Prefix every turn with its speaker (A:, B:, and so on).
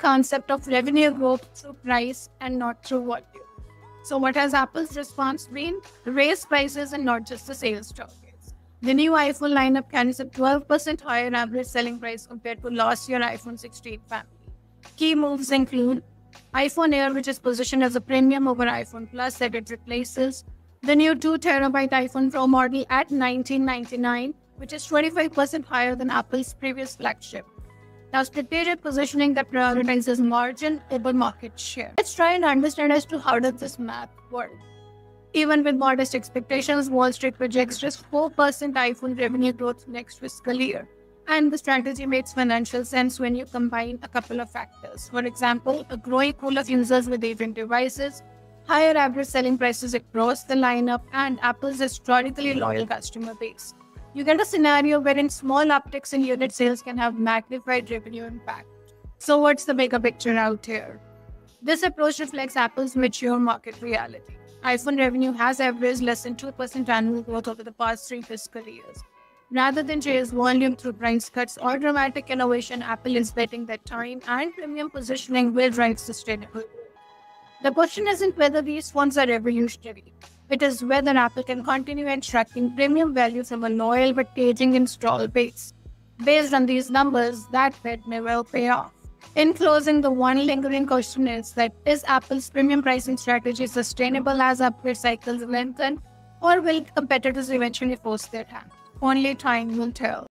A: concept of revenue growth through price and not through volume. So what has Apple's response been? Raise prices and not just the sales targets. The new iPhone lineup carries a 12% higher average selling price compared to last year's iPhone 16 family. Key moves include iPhone Air, which is positioned as a premium over iPhone Plus that it replaces. The new 2TB iPhone Pro model at $1999, which is 25% higher than Apple's previous flagship. Now, strategic positioning that prioritizes margin over market share. Let's try and understand as to how does this math work. Even with modest expectations, Wall Street projects just 4% iPhone revenue growth next fiscal year. And the strategy makes financial sense when you combine a couple of factors. For example, a growing pool of users with aging devices, higher average selling prices across the lineup, and Apple's historically loyal customer base. You get a scenario wherein small upticks in unit sales can have magnified revenue impact. So what's the bigger picture out here? This approach reflects Apple's mature market reality. iPhone revenue has averaged less than 2% annual growth over the past 3 fiscal years. Rather than chase volume through price cuts or dramatic innovation, Apple is betting that time and premium positioning will drive sustainable growth. The question isn't whether these phones are revolutionary. It is whether Apple can continue extracting premium value from a loyal but aging install base. Based on these numbers, that bet may well pay off. In closing, the one lingering question is that is Apple's premium pricing strategy sustainable as upgrade cycles lengthen, or will competitors eventually force their hand? Only time will tell.